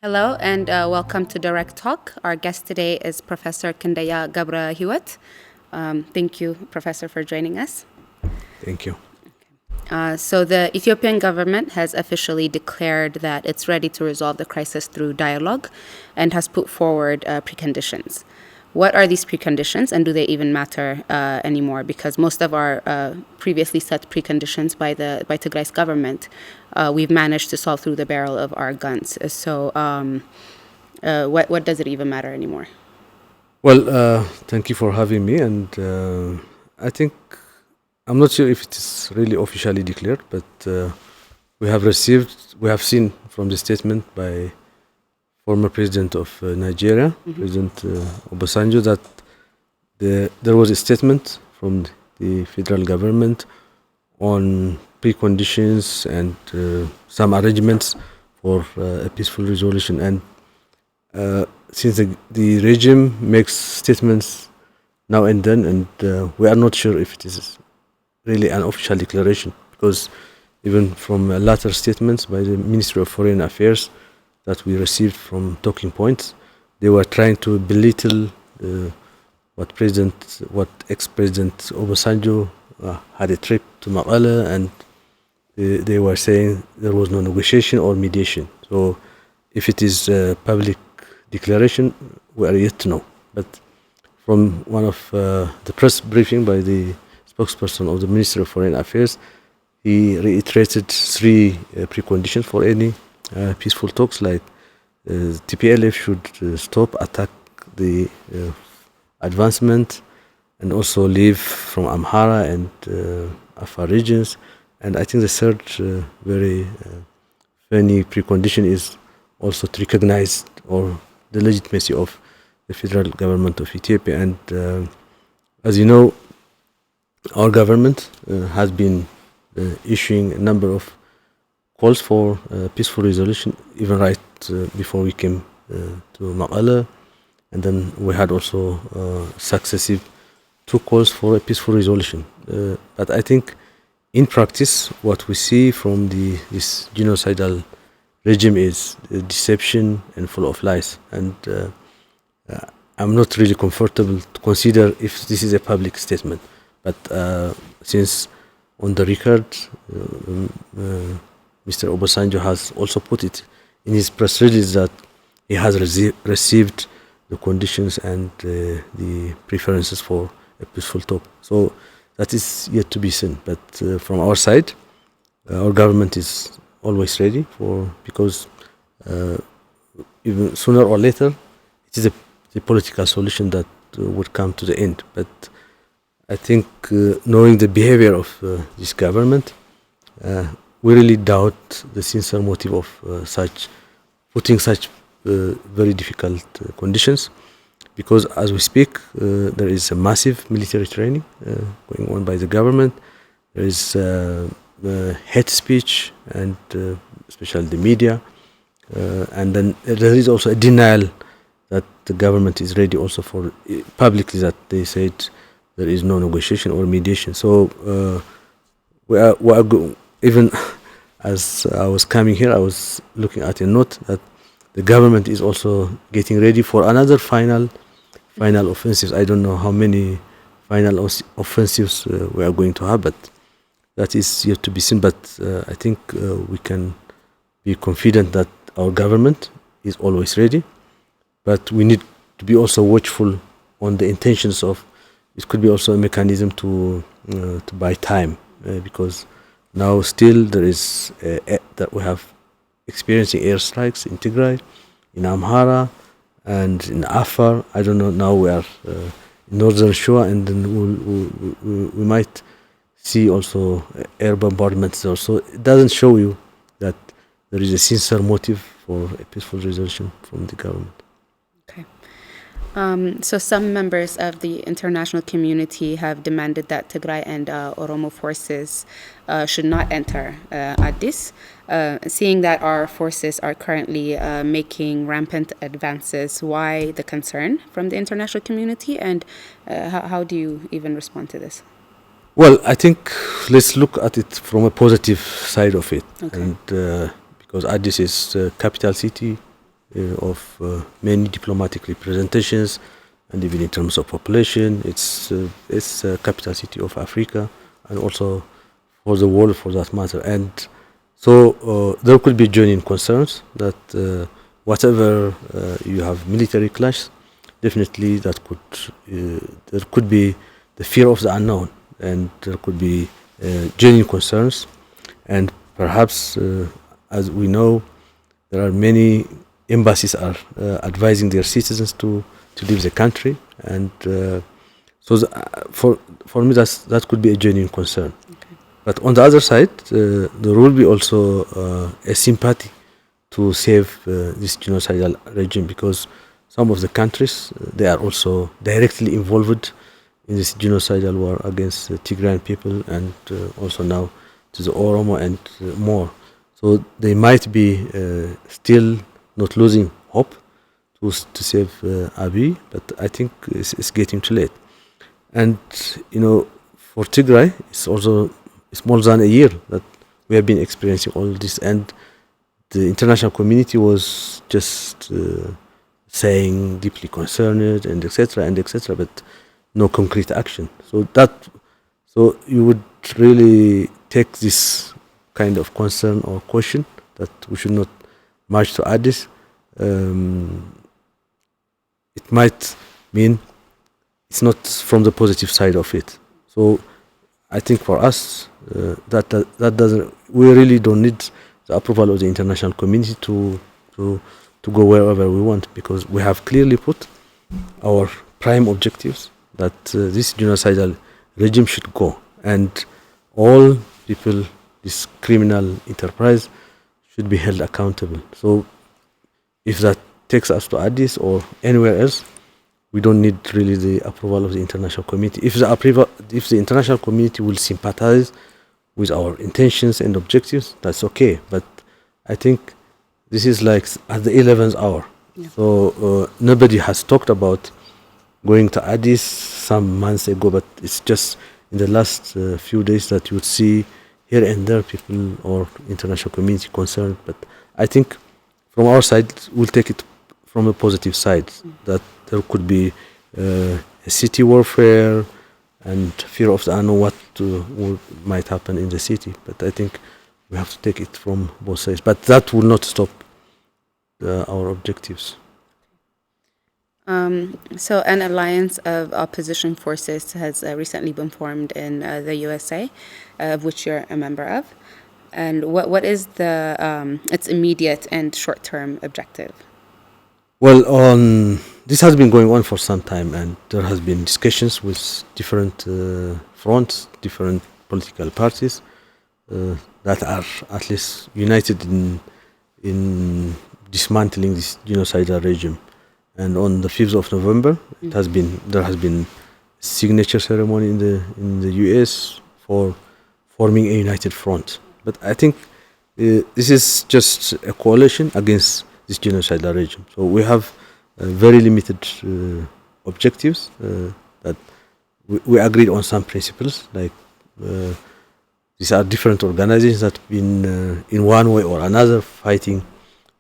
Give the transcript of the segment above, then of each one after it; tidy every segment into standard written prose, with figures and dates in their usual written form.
Hello and welcome to Direct Talk. Our guest today is Professor Kindeya Gebrehiwot. Thank you, Professor, for joining us. Thank you. So the Ethiopian government has officially declared that it's ready to resolve the crisis through dialogue and has put forward preconditions. What are these preconditions, and do they even matter anymore? Because most of our previously set preconditions by Tigray's government, we've managed to solve through the barrel of our guns. So what does it even matter anymore? Well, thank you for having me. And I think I'm not sure if it is really officially declared, but we have seen from the statement by former president of Nigeria, President Obasanjo, that there was a statement from the federal government on preconditions and some arrangements for a peaceful resolution. And since the regime makes statements now and then, and we are not sure if it is really an official declaration, because even from latter statements by the Ministry of Foreign Affairs that we received from talking points, they were trying to belittle what ex-president Obasanjo had a trip to Maqala, and they were saying there was no negotiation or mediation. So if it is a public declaration, we are yet to know. But from one of the press briefing by the spokesperson of the Ministry of Foreign Affairs, he reiterated three preconditions for any peaceful talks, like TPLF should stop attack the advancement and also leave from Amhara and Afar regions. And I think the third very funny precondition is also to recognize or the legitimacy of the federal government of Ethiopia. And as you know, our government has been issuing a number of calls for peaceful resolution, even right before we came to Maqala. And then we had also successive two calls for a peaceful resolution. But I think in practice, what we see from this genocidal regime is deception and full of lies. And I'm not really comfortable to consider if this is a public statement. But since on the record, Mr. Obasanjo has also put it in his press release that he has received the conditions and the preferences for a peaceful talk. So that is yet to be seen. But from our side, our government is always ready because even sooner or later, it is the political solution that would come to the end. But I think knowing the behavior of this government, we really doubt the sincere motive of putting such very difficult conditions, because as we speak, there is a massive military training going on by the government. There is hate speech, and especially the media, and then there is also a denial that the government is ready also for publicly, that they said there is no negotiation or mediation. So even as I was coming here, I was looking at a note that the government is also getting ready for another final offensives. I don't know how many final offensives we are going to have, but that is yet to be seen. But I think we can be confident that our government is always ready. But we need to be also watchful on the intentions of. It could be also a mechanism to buy time, because now still there is that we have experiencing airstrikes in Tigray, in Amhara, and in Afar. I don't know, now we are in northern Shua, and then we might see also air bombardments also. It doesn't show you that there is a sincere motive for a peaceful resolution from the government. Okay. So some members of the international community have demanded that Tigray and Oromo forces should not enter Addis, seeing that our forces are currently making rampant advances. Why the concern from the international community, and how do you even respond to this? Well, I think let's look at it from a positive side of it. Okay. And because Addis is the capital city, of many diplomatic representations, and even in terms of population, it's a capital city of Africa, and also for the world, for that matter. And so there could be genuine concerns that whatever you have military clash, definitely that could there could be the fear of the unknown, and there could be genuine concerns, and perhaps as we know, there are many embassies are advising their citizens to leave the country, and so for me that could be a genuine concern. Okay. But on the other side, there will be also a sympathy to save this genocidal regime, because some of the countries they are also directly involved in this genocidal war against the Tigrayan people, and also now to the Oromo and more. So they might be still not losing hope to save Abiy, but I think it's getting too late. And for Tigray, it's more than a year that we have been experiencing all this, and the international community was just saying deeply concerned and etc., but no concrete action. So you would really take this kind of concern or caution that we should not march to Addis. It might mean it's not from the positive side of it. So I think for us that doesn't. We really don't need the approval of the international community to go wherever we want, because we have clearly put our prime objectives that this genocidal regime should go, and all people, this criminal enterprise, should be held accountable. So if that takes us to Addis or anywhere else, we don't need really the approval of the international community. If the international community will sympathize with our intentions and objectives, that's okay. But I think this is like at the 11th hour. Yeah. So nobody has talked about going to Addis some months ago, but it's just in the last few days that you would see here and there people or international community concerned. But I think from our side, we'll take it from a positive side, that there could be a city warfare and fear of the unknown, what might happen in the city. But I think we have to take it from both sides. But that will not stop our objectives. So an alliance of opposition forces has recently been formed in the USA, of which you're a member of. And what is its immediate and short-term objective? Well, this has been going on for some time, and there has been discussions with different fronts, different political parties that are at least united in dismantling this genocidal regime. And on the 5th of November, there has been a signature ceremony in the US for forming a united front. But I think this is just a coalition against this genocidal regime. So we have very limited objectives that we agreed on some principles, like these are different organizations that have been in one way or another fighting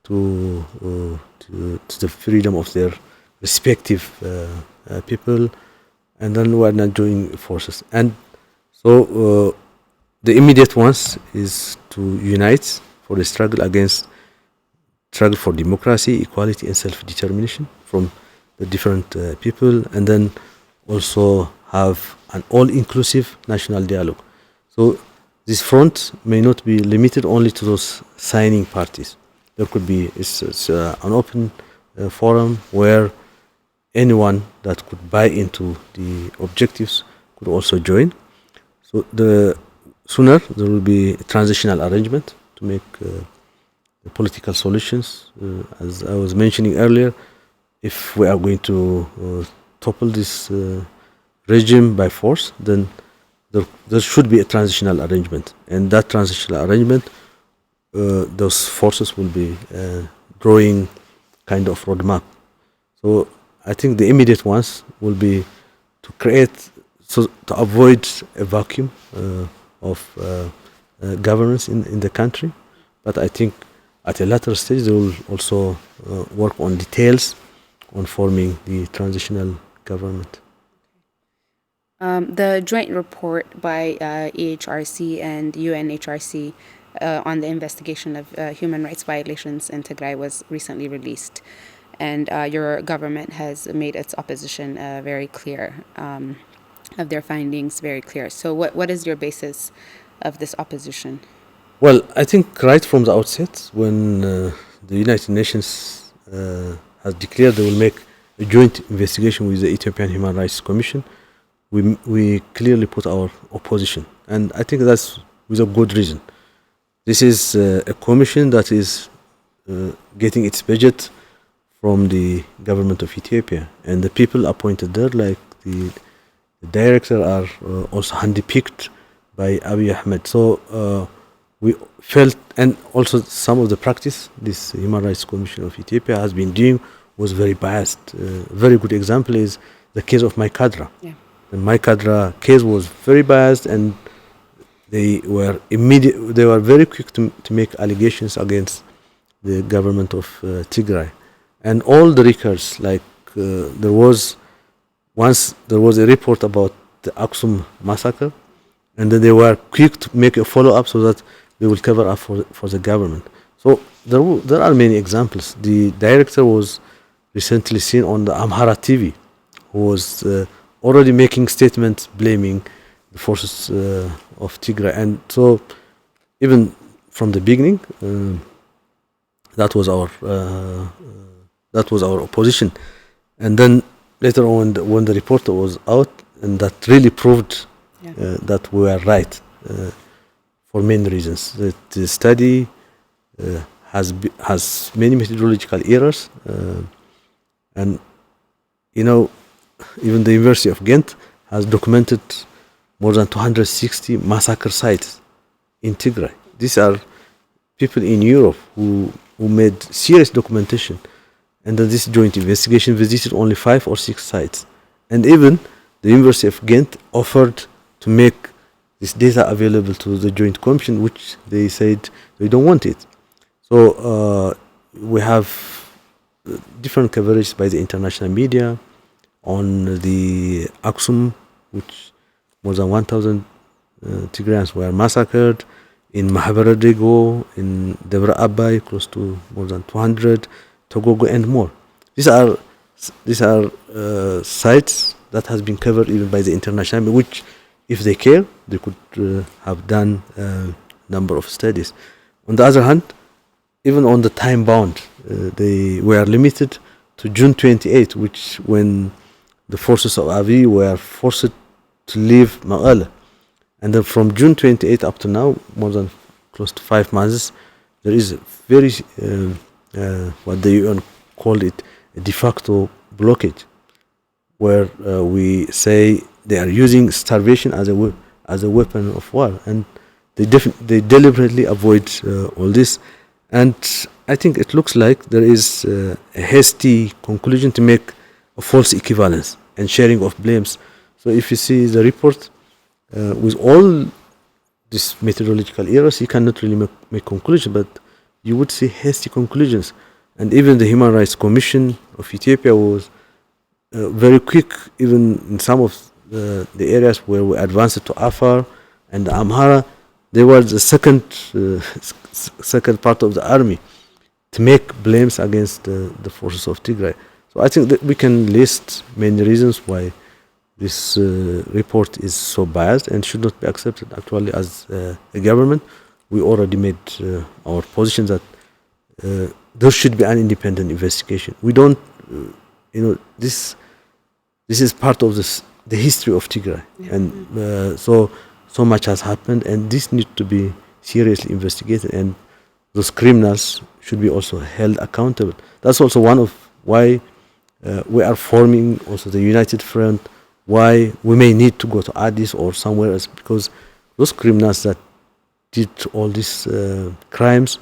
to the freedom of their respective people, and then we are not joining forces. And so the immediate ones is to unite for the struggle for democracy, equality, and self-determination from the different people, and then also have an all-inclusive national dialogue. So this front may not be limited only to those signing parties. There could be an open forum where anyone that could buy into the objectives could also join. So the sooner there will be a transitional arrangement to make the political solutions. As I was mentioning earlier, if we are going to topple this regime by force, then there should be a transitional arrangement. And that transitional arrangement, those forces will be drawing kind of roadmap. So I think the immediate ones will be to to avoid a vacuum of governance in the country. But I think at a later stage, they will also work on details on forming the transitional government. The joint report by EHRC and UNHRC on the investigation of human rights violations in Tigray was recently released, and your government has made its opposition very clear, of their findings very clear. So what is your basis of this opposition? Well, I think right from the outset, when the United Nations has declared they will make a joint investigation with the Ethiopian Human Rights Commission, we clearly put our opposition, and I think that's with a good reason. This is a commission that is getting its budget from the government of Ethiopia, and the people appointed there, like the director, are also handpicked by Abiy Ahmed. So we felt, and also some of the practice this Human Rights Commission of Ethiopia has been doing was very biased. Very good example is the case of Maikadra. Yeah. The Maikadra case was very biased, and they were very quick to make allegations against the government of Tigray. And all the records, like there was a report about the Aksum massacre, and then they were quick to make a follow-up so that they will cover up for the government. So there are many examples. The director was recently seen on the Amhara TV, who was already making statements blaming the forces of Tigray. And so even from the beginning, that was our opposition. And then later on, when the report was out, and that really proved that we were right for many reasons. The study has many methodological errors, and even the University of Ghent has documented more than 260 massacre sites in Tigray. These are people in Europe who made serious documentation, and this joint investigation visited only 5 or 6 sites. And even the University of Ghent offered to make this data available to the Joint Commission, which they said they don't want it. So we have different coverage by the international media on the Aksum, which more than 1,000 Tigrayans were massacred, in Mahabharadego, in Devra Abai, close to more than 200, Togogo, and more. These are sites that has been covered even by the international media, which, if they care, they could have done a number of studies. On the other hand, even on the time bound, they were limited to June 28, which when the forces of Abiy were forced to leave Maqala. And then from June 28 up to now, more than close to 5 months, there is a very, what the UN called it, a de facto blockage, where we say they are using starvation as a weapon of war, and they deliberately avoid all this. And I think it looks like there is a hasty conclusion to make a false equivalence and sharing of blames. So if you see the report, with all these methodological errors, you cannot really make conclusions, but you would see hasty conclusions. And even the Human Rights Commission of Ethiopia was very quick, even in some of the areas where we advanced to Afar and the Amhara. They were the second part of the army to make blames against the forces of Tigray. So I think that we can list many reasons why this report is so biased and should not be accepted. Actually, as a government, we already made our position that there should be an independent investigation. We don't, this is part of the history of Tigray, and so much has happened, and this needs to be seriously investigated, and those criminals should be also held accountable. That's also one of why we are forming also the United Front, why we may need to go to Addis or somewhere else, because those criminals that did all these crimes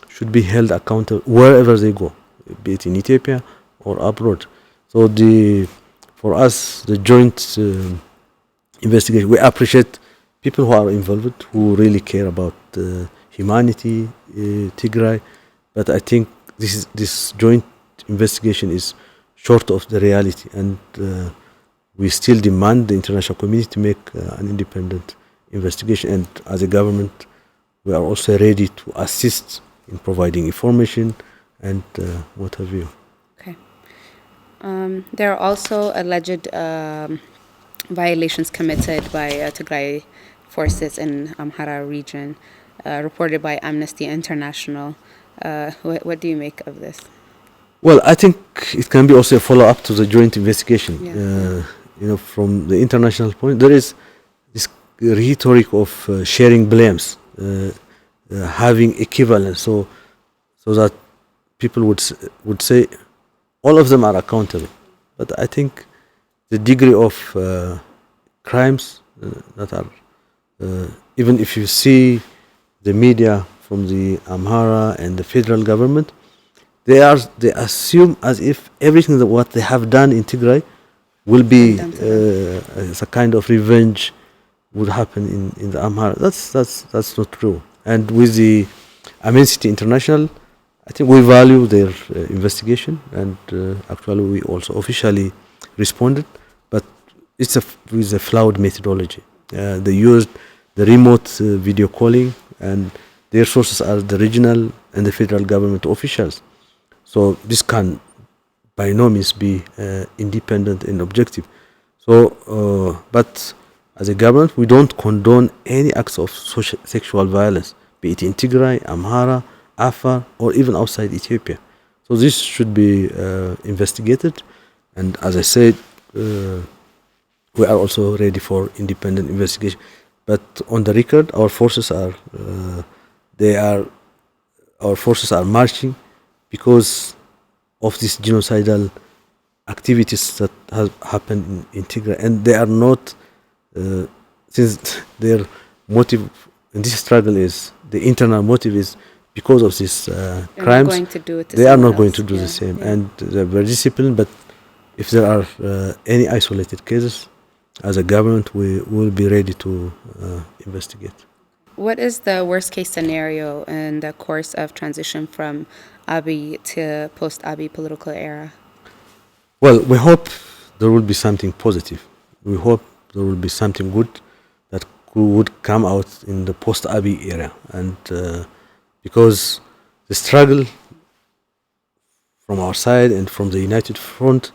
should be held accountable wherever they go, be it in Ethiopia or abroad. So for us, the joint investigation, we appreciate people who are involved, who really care about humanity, Tigray, But I think this joint investigation is short of the reality, and we still demand the international community to make an independent investigation. And as a government, we are also ready to assist in providing information and what have you. Okay. There are also alleged violations committed by Tigray forces in Amhara region, reported by Amnesty International. What do you make of this? Well, I think it can be also a follow-up to the joint investigation. From the international point, there is this rhetoric of sharing blames, having equivalence, so that people would say all of them are accountable. But I think the degree of crimes that are, even if you see the media from the Amhara and the federal government, they assume as if everything that what they have done in Tigray will be as a kind of revenge would happen in the Amhara. That's not true. And with the Amnesty International, I think we value their investigation, and actually we also officially responded, but it's with a flawed methodology. They used the remote video calling, and their sources are the regional and the federal government officials. So this can by no means be independent and objective. So, but as a government, we don't condone any acts of sexual violence, be it in Tigray, Amhara, Afar, or even outside Ethiopia. So this should be investigated. And as I said, we are also ready for independent investigation. But on the record, our forces are marching because of these genocidal activities that have happened in Tigray, and they are not, since their motive in this struggle is, the internal motive is because of these crimes, they are not going to do the same, and they're very disciplined. But if there are any isolated cases, as a government, we will be ready to investigate. What is the worst case scenario in the course of transition from Abiy to post-Abiy political era? Well, we hope there will be something positive. We hope there will be something good that would come out in the post-Abiy era. And because the struggle from our side and from the United Front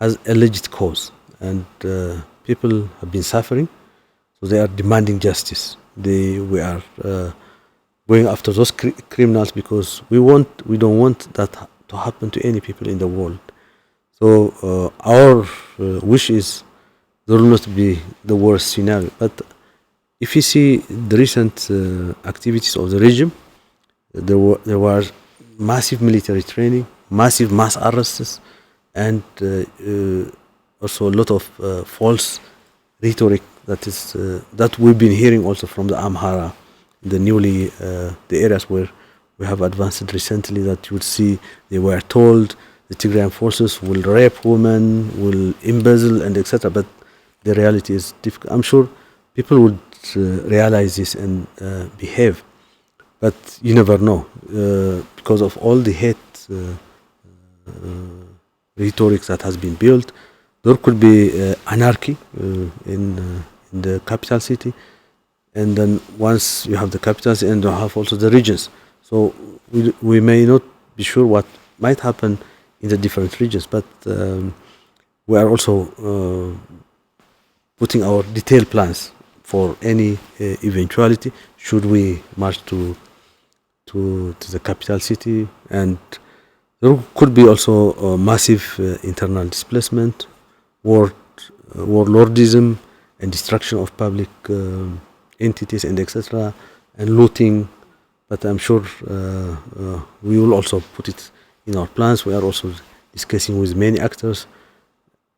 has a legit cause. And people have been suffering, so they are demanding justice. We are going after those criminals because we don't want that to happen to any people in the world. So our wish is there will not be the worst scenario. But if you see the recent activities of the regime, there was massive military training, massive mass arrests, and also a lot of false rhetoric that we've been hearing also from the Amhara, the areas where we have advanced recently, that you would see they were told the Tigrayan forces will rape women, will embezzle, and etc. But the reality is difficult. I'm sure people would realize this and behave, but you never know because of all the hate rhetoric that has been built. There could be anarchy in the capital city, and then once you have the capital city, and you have also the regions. So we may not be sure what might happen in the different regions, but we are also putting our detailed plans for any eventuality should we march to the capital city. And there could be also massive internal displacement, warlordism, and destruction of public entities, and etc., and looting. But I'm sure we will also put it in our plans. We are also discussing with many actors.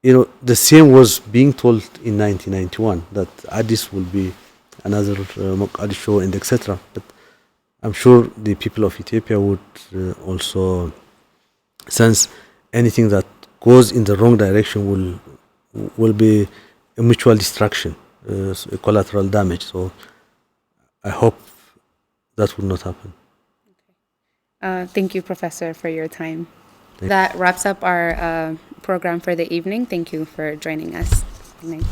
The same was being told in 1991 that Addis will be another Mogadishu, and etc. But I'm sure the people of Ethiopia would also sense anything that goes in the wrong direction will be a mutual destruction, a collateral damage. So I hope that will not happen. Thank you, Professor, for your time. Thank That wraps up our program for the evening. Thank you for joining us. Good night.